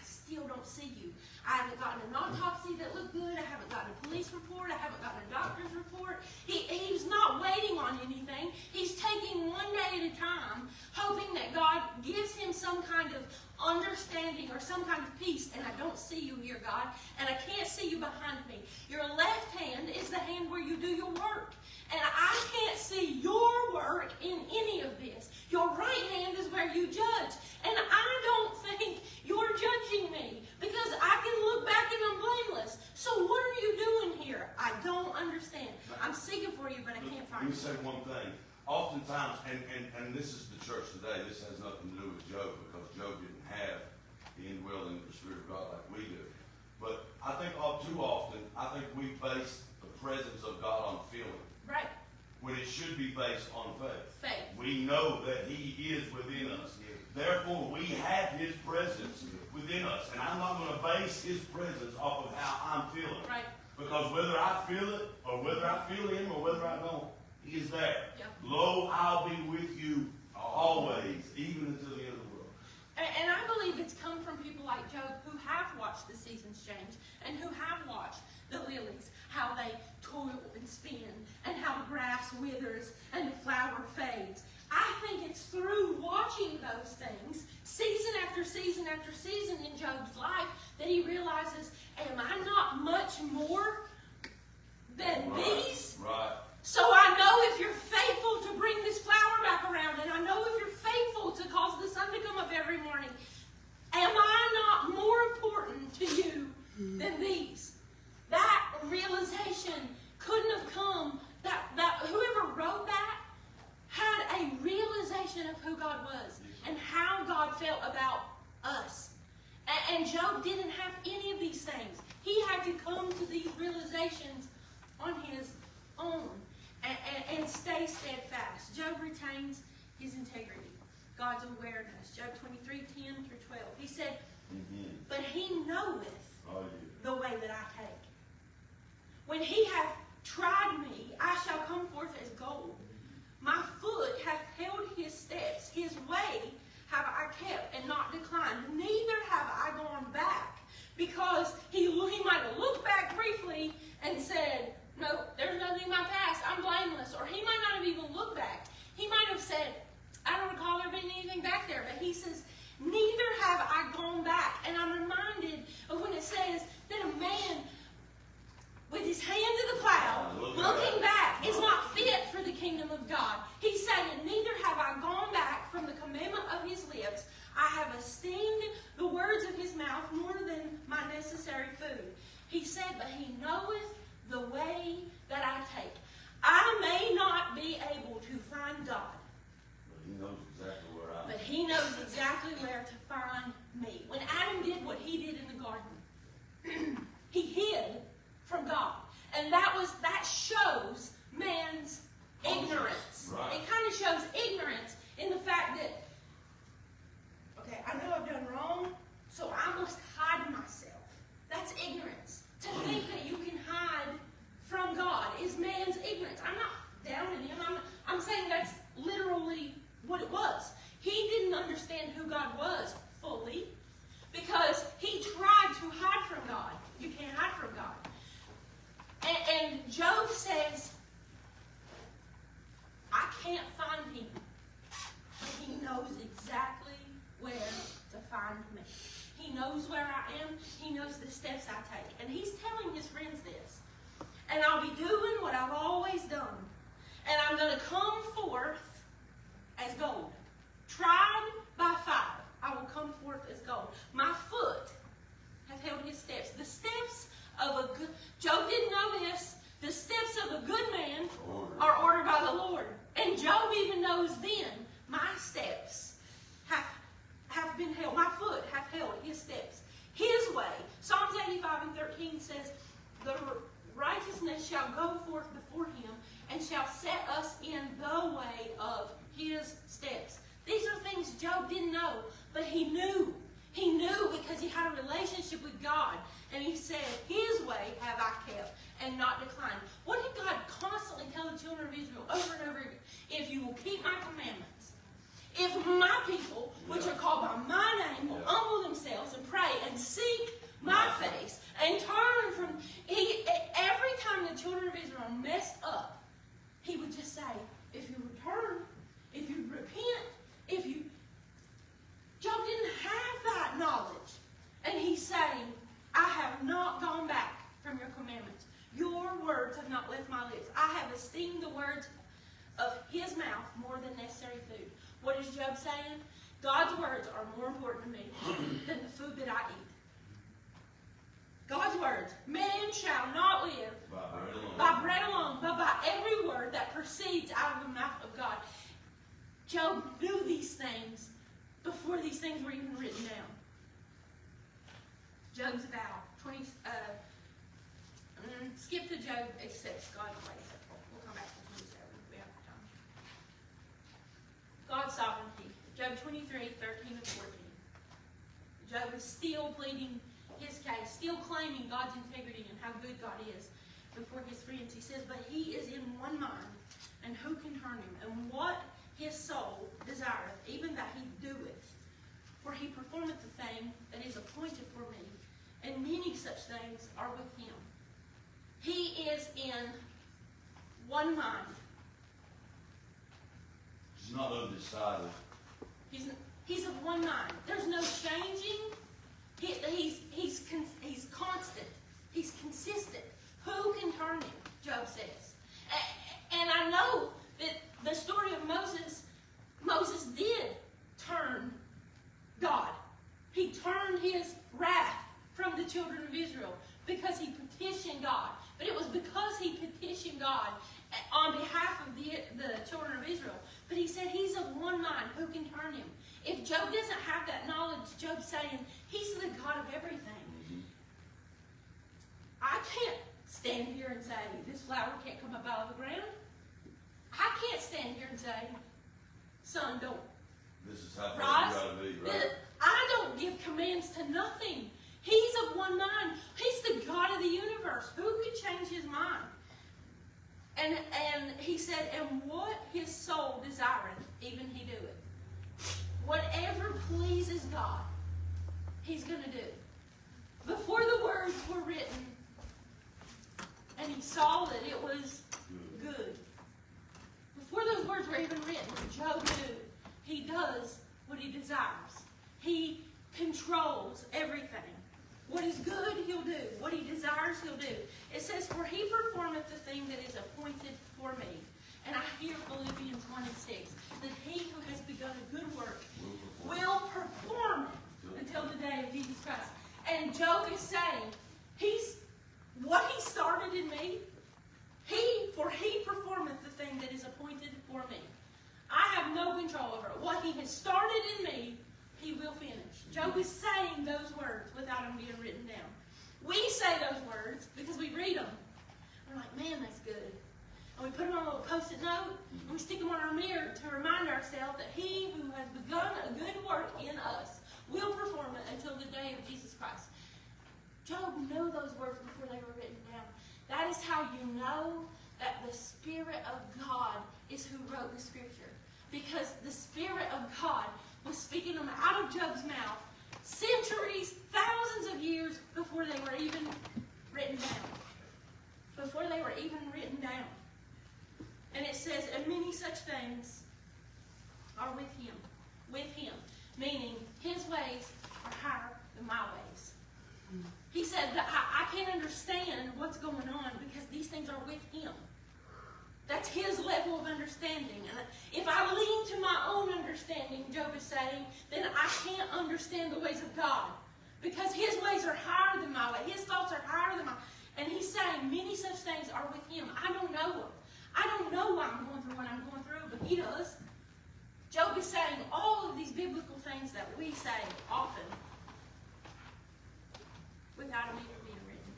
still don't see you. I haven't gotten an autopsy that looked good. I haven't gotten a police report. I haven't gotten a doctor's report. He's not waiting on anything. He's taking one day at a time, hoping that God gives him some kind of understanding or some kind of peace. And I don't see you here, God, and I can't see you behind me. Your left hand is the hand where you do your work. And I can't see your work in any of this. Your right hand is where you judge. And I don't think you're judging me, because I can look back and I'm blameless. So what are you doing here? I don't understand. I'm seeking for you, but I can't find Let me you. say one thing. oftentimes, and this is the church today, this has nothing to do with Job, because Job didn't have the indwelling of the Spirit of God like we do. But I think all too often, I think we base the presence of God on feeling. Right. When it should be based on faith. Faith. We know that He is within us. Therefore, we have His presence within us. And I'm not going to base His presence off of how I'm feeling. Right. Because whether I feel it, or whether I feel Him, or whether I don't, He is there. Yep. Lo, I'll be with you always, even until the end of the world. And I believe it's come from people like Job who have watched the seasons change and who have watched the lilies, how they toil and spin, and how the grass withers and the flower fades. I think it's through watching those things, season after season after season in Job's life, that he realizes, am I not much more than these? Right. So I know if you're faithful to bring this flower back around, and I know if you're faithful to cause the sun to come up every morning, am I not more important to you than these? That realization couldn't have come, that whoever wrote that had a realization of who God was and how God felt about us. And Job didn't have any of these things. He had to come to these realizations on his own and stay steadfast. Job retains his integrity, God's awareness. Job 23:10-12. He said, but He knoweth the way that I take. When He hath tried me, I shall come forth as gold. My foot hath held His steps. His way have I kept and not declined. Neither have I gone back. Because he might have looked back briefly and said, no, there's nothing in my past. I'm blameless. Or he might not have even looked back. He might have said, I don't recall there being anything back there. But he says, neither have I gone back. And I'm reminded of when it says that a man with his hand to the plow, looking back, is not fit for the kingdom of God. He's saying, neither have I gone back from the commandment of His lips. I have esteemed the words of His mouth more than my necessary food. He said, but He knoweth the way that I take. I may not be able to find God. But He knows exactly where to find me. When Adam did what he did in the garden, he hid from God. And that shows man's ignorance. Right. It kind of shows ignorance in the fact that, okay, I know I've done wrong, so I must hide myself. That's ignorance. To think that you can hide from God is man's ignorance. I'm not downing him. I'm saying that's literally what it was. He didn't understand who God was fully because he tried to hide from God. You can't hide from God. And Job says, I can't find Him. But He knows exactly where to find me. He knows where I am. He knows the steps I take. And He's telling His friends this. And I'll be doing what I've always done. And I'm going to come forth as gold. Tried by fire, I will come forth as gold. My foot hath held His steps. The steps of a good... Job didn't know this. The steps of a good man are ordered by the Lord. And Job even knows then, my steps have been held. My foot hath held His steps. His way. Psalms 85:13 says, the righteousness shall go forth before Him and shall set us in the way of His steps. These are things Job didn't know, but he knew. He knew because he had a relationship with God. And he said, His way have I kept and not declined. What did God constantly tell the children of Israel over and over again? If you will keep my commandments, if my people, which are called by my name, will humble themselves and pray and seek my face and turn from... Every time the children of Israel messed up, He would just say, if you return, if you repent, if you... Job didn't have that knowledge. And he's saying, I have not gone back from your commandments. Your words have not left my lips. I have esteemed the words of His mouth more than necessary food. What is Job saying? God's words are more important to me than the food that I eat. God's words. Man shall not live by bread alone, but by every word that proceeds out of the mouth of God. these things were even written down. Job's vow. Skip to Job accepts God's ways. We'll come back to 27 if we have time. God's sovereignty. Job 23, 13 and 14. Job is still pleading his case, still claiming God's integrity and how good God is before his friends. He says, but he is in one mind, and who can turn him? And what his soul desireth, even that he doeth. For he performeth the thing that is appointed for me, and many such things are with him. He is in one mind. He's not undecided. He's of one mind. There's no changing. He's constant. He's consistent. Who can turn him? Job says. And I know that the story of Moses did turn God. He turned his wrath from the children of Israel because he petitioned God. But it was because he petitioned God on behalf of the children of Israel. But he said he's of one mind. Who can turn him? If Job doesn't have that knowledge, Job's saying he's the God of everything. I can't stand here and say this flower can't come up out of the ground. I can't stand here and say, son, don't This is how far rise. you gotta be, right? I don't give commands to nothing. He's of one mind. He's the God of the universe. Who could change his mind? And he said, and what his soul desireth, even he doeth. Whatever pleases God, he's going to do. Before the words were written, and he saw that it was good. Before those words were even written, Job knew he does what he desires. He controls everything. What is good, he'll do. What he desires, he'll do. It says, for he performeth the thing that is appointed for me. And I hear Philippians 1 and 6, that he who has begun a good work will perform it until the day of Jesus Christ. And Job is saying, what he started in me, for he performeth the thing that is appointed for me. I have no control over it. What he has started in me, he will finish. Job is saying those words without them being written down. We say those words because we read them. We're like, man, that's good. And we put them on a little post-it note, and we stick them on our mirror to remind ourselves that he who has begun a good work in us will perform it until the day of Jesus Christ. Job knew those words before they were written down. That is how you know that the Spirit of God is who wrote the Scripture. Because the Spirit of God was speaking them out of Job's mouth centuries, thousands of years before they were even written down. Before they were even written down. And it says, and many such things are with him. With him. Meaning, his ways are higher than my ways. He said that I can't understand what's going on because these things are with him. That's his level of understanding. And if I lean to my own understanding, Job is saying, then I can't understand the ways of God. Because his ways are higher than my way. His thoughts are higher than mine. And he's saying many such things are with him. I don't know them. I don't know why I'm going through what I'm going through, but he does. Job is saying all of these biblical things that we say often without them even being written.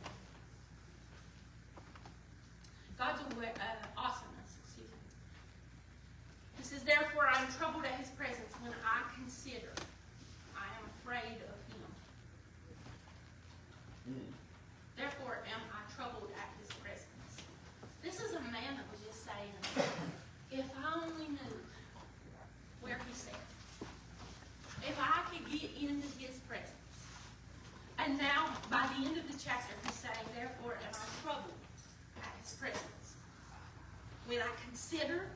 God's awesomeness, excuse me. He says, therefore I am troubled at his presence when I consider. I am afraid of him. Therefore am I troubled at his presence. This is a man that was just saying, if I only knew where he sat. If I could get into his presence. And now, by the end of the chapter, he's saying, therefore am I troubled at his presence. When I consider,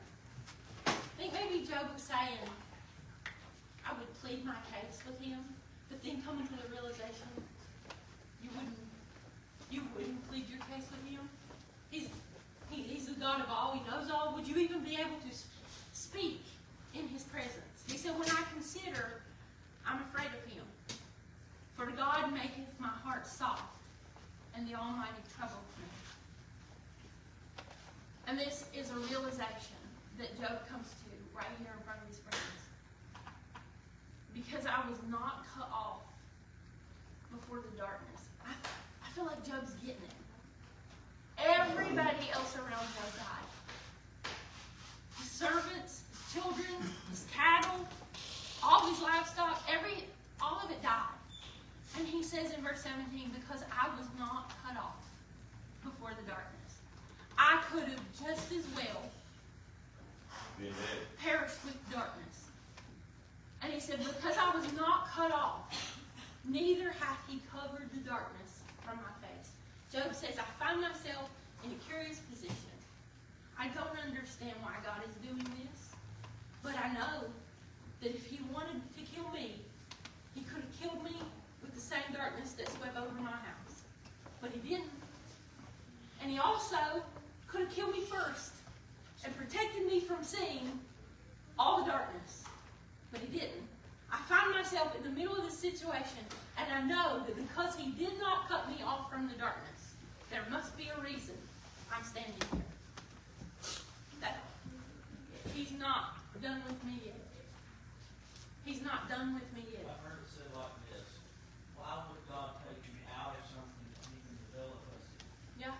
I think maybe Job was saying, I would plead my case with him, but then coming to the realization, you wouldn't plead your case with him. He's the God of all. He knows all. Would you even be able to speak in his presence? He said, when I consider, I'm afraid of him. For God maketh my heart soft, and the Almighty troubleth me. And this is a realization that Job comes to right here in front of his friends. Because I was not cut off before the darkness. I feel like Job's getting it. Everybody else around Job died. His servants, his children, his cattle, all his livestock, all of it died. And he says in verse 17, because I was not cut off before the darkness. I could have just as well perished with darkness. And he said, because I was not cut off, neither hath he covered the darkness from my face. Job says, I find myself in a curious position. I don't understand why God is doing this, but I know that if he wanted to kill me, he could have killed me with the same darkness that swept over my house. But he didn't. And he also could have killed me first and protected me from seeing all the darkness. But he didn't. I find myself in the middle of this situation, and I know that because he did not cut me off from the darkness, there must be a reason I'm standing here. That he's not done with me yet. He's not done with me yet. I've heard it said like this: why would God take you out of something that he can develop us in? Yeah.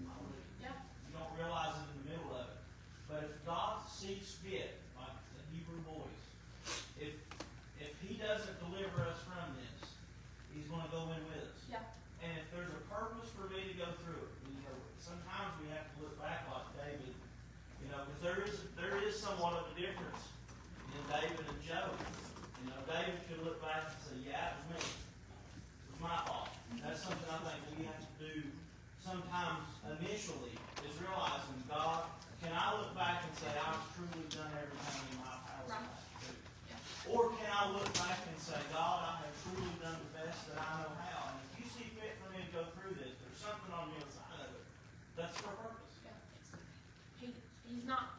Why would he? Yeah. You don't realize it in the middle of it. But if God sees fit, like the Hebrew boys, if he doesn't deliver us from this, he's going to go in with us. Yeah. And if there's a purpose for me to go through it, sometimes we have to look back like David, because there is somewhat of a difference in David and Job. David could look back and say, yeah, it was me. It was my fault. That's something I think we have to do sometimes initially, is realizing, God, can I look back and say I've truly done everything in my power to do? Yeah. Or can I look back and say, God, I have truly done the best that I know how. And if you see fit for me to go through this, there's something on the other side of it. That's for a purpose. Yeah. He's not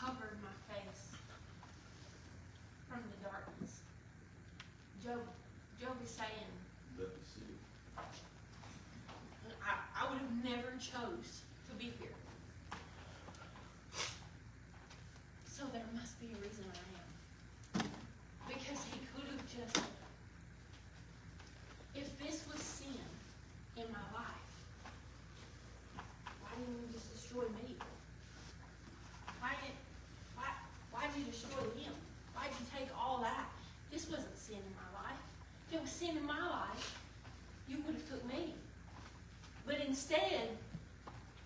covered my face from the darkness. Job is saying, I would have never chose to be here. So there must be a reason I am. Because he could have just, if this was sin in my life, why didn't he just destroy me? Why'd you destroy him? Why'd you take all that? This wasn't sin in my life. If it was sin in my life, you would have took me. But instead,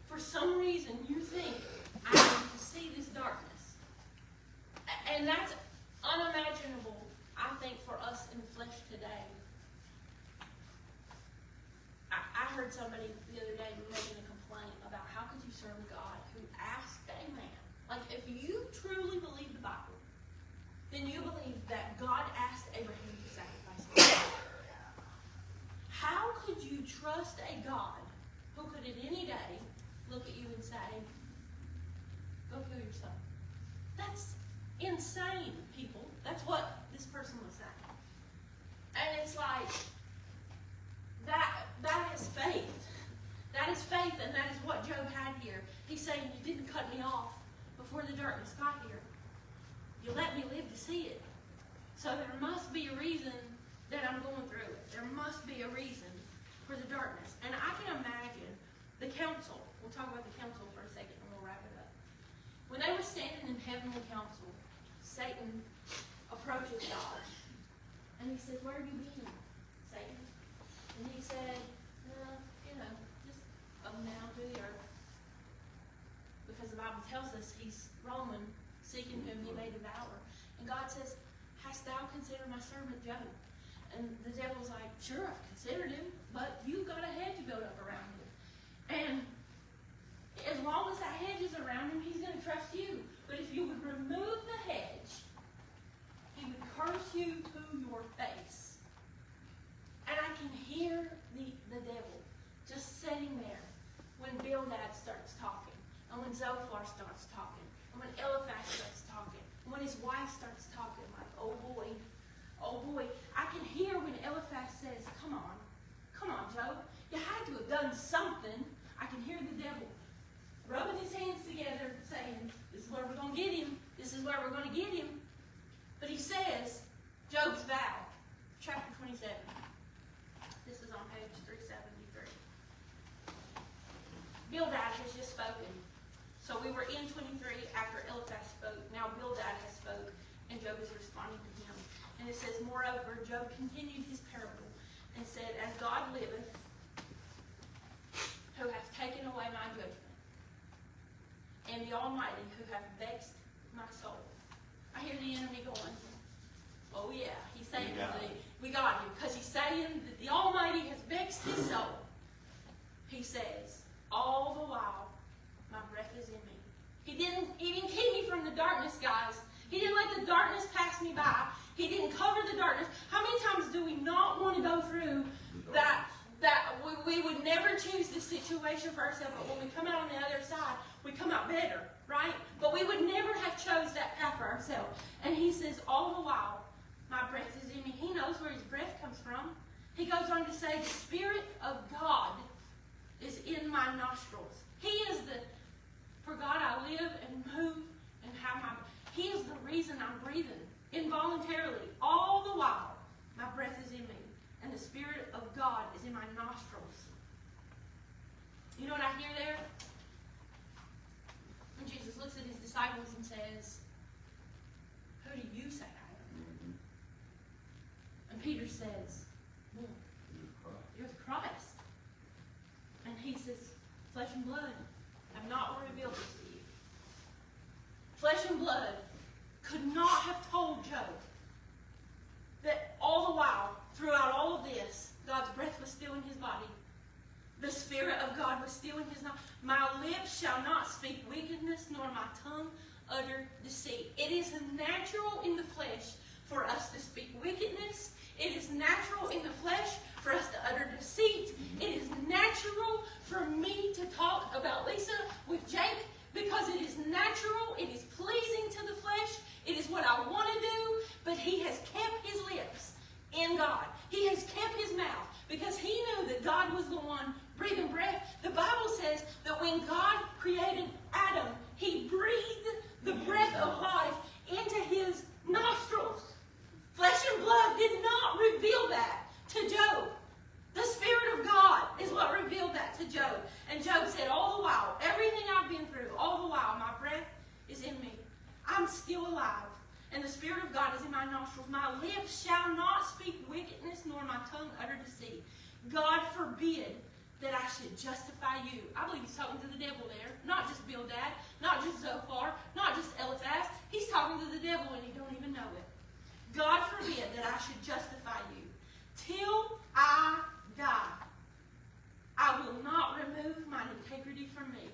for some reason, you think I need to see this darkness. And that's unimaginable, I think, for us in the flesh today. I heard somebody the other day making a complaint about how could you serve a God who asked a man. Like, if you truly believe the Bible, then you believe that God asked Abraham to sacrifice his son. How could you trust a God who could at any day look at you and say, go kill your son? That's insane, people. That's what this person was saying. And it's like, that is faith. That is faith, and that is what Job had here. He's saying, you didn't cut me off before the darkness got here. You let me live to see it. So there must be a reason that I'm going through it. There must be a reason for the darkness. And I can imagine the council. We'll talk about the council for a second and we'll wrap it up. When they were standing in heavenly council, Satan approaches God. And he says, where have you been, Satan? And he said, just come down to the earth. Because the Bible tells us he's roaming, seeking whom he may devour. And God says, hast thou considered my servant Job? And the devil's like, sure, I've considered him, but you've got a hedge built up around him. And as long as that hedge is around him, he's going to trust you. But if you would remove the hedge, he would curse you to your face. And I can hear the devil just sitting there when Bildad starts talking, and when Zophar starts talking, and when Eliphaz starts talking, and when his wife starts talking, like, oh boy, I can hear when Eliphaz says, come on, Job, you had to have done something. I can hear the devil rubbing his hands together saying, this is where we're going to get him. This is where we're going to get him. 20:23, after Eliphaz spoke, now Bildad has spoke, and Job is responding to him. And it says, moreover, Job continued his parable and said, as God liveth, who hath taken away my judgment, and the Almighty who hath vexed my soul. I hear the enemy going, oh yeah, he's saying we got him, because he's saying that the Almighty has vexed his soul. He says, all the while, my breath is in me. He didn't keep me from the darkness, guys. He didn't let the darkness pass me by. He didn't cover the darkness. How many times do we not want to go through that we would never choose this situation for ourselves, but when we come out on the other side, we come out better, right? But we would never have chose that path for ourselves. And he says, all the while, my breath is in me. He knows where his breath comes from. He goes on to say, the Spirit of God is in my nostrils. He is for God I live and move and have my, he is the reason I'm breathing involuntarily. All the while, my breath is in me. And the Spirit of God is in my nostrils. You know what I hear there? When Jesus looks at his disciples and says, who do you say I am? And Peter says, well, you're the Christ. And he says, flesh and blood have not revealed this to you. Flesh and blood could not have told Job that all the while, throughout all of this, God's breath was still in his body. The Spirit of God was still in his mouth. My lips shall not speak wickedness, nor my tongue utter deceit. It is natural in the flesh for us to speak wickedness. It is natural in the flesh for us to utter deceit. It is natural for me to talk about Lisa with Jake because it is natural. It is pleasing to the flesh. It is what I want to do. But he has kept his lips in God. He has kept his mouth because he knew that God was the one breathing breath. The Bible says that when God created Adam, he breathed the breath of life into his nostrils. Flesh and blood did not reveal that to Job. The Spirit of God is what revealed that to Job. And Job said, all the while, everything I've been through, all the while, my breath is in me. I'm still alive. And the Spirit of God is in my nostrils. My lips shall not speak wickedness, nor my tongue utter deceit. God forbid that I should justify you. I believe he's talking to the devil there. Not just Bildad, not just Zophar, not just Eliphaz. He's talking to the devil and he don't even know it. God forbid that I should justify you. Till I die, I will not remove my integrity from me.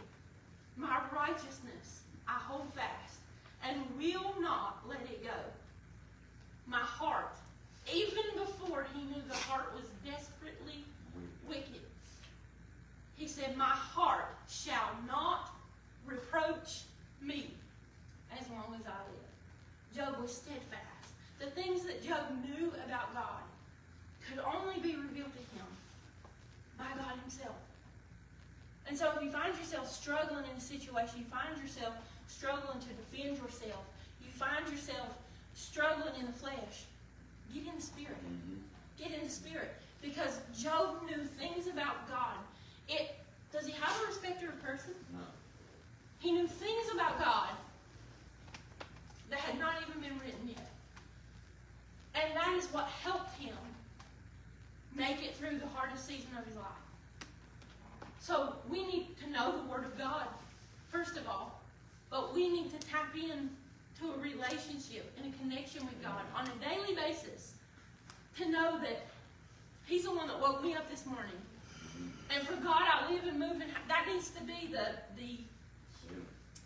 My righteousness I hold fast and will not let it go. My heart, even before he knew the heart was desperately wicked, he said, my heart shall not reproach me as long as I live. Job was steadfast. The things that Job knew about God could only be revealed to him by God himself. And so if you find yourself struggling in a situation, you find yourself struggling to defend yourself, you find yourself struggling in the flesh, get in the Spirit. Get in the Spirit. Because Job knew things about God. Does he have a respecter of person? No. He knew things about God that had not even been written yet. And that is what helped him make it through the hardest season of his life. So we need to know the Word of God, first of all. But we need to tap in to a relationship and a connection with God on a daily basis to know that he's the one that woke me up this morning. And for God I live and move, and that needs to be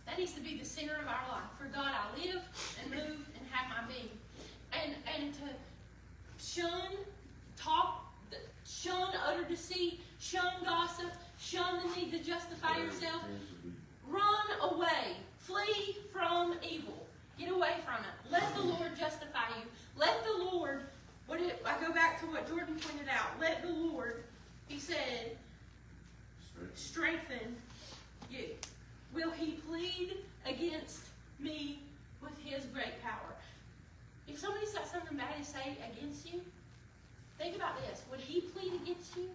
that needs to be the center of our life. For God I live and move and have my being. And to shun utter deceit, shun gossip, shun the need to justify yourself. Run away. Flee from evil. Get away from it. Let the Lord justify you. Let the Lord, I go back to what Jordan pointed out. Let the Lord, he said, strengthen you. Will he plead against me with his great power? If somebody's got something bad to say against you, think about this. Would he plead against you?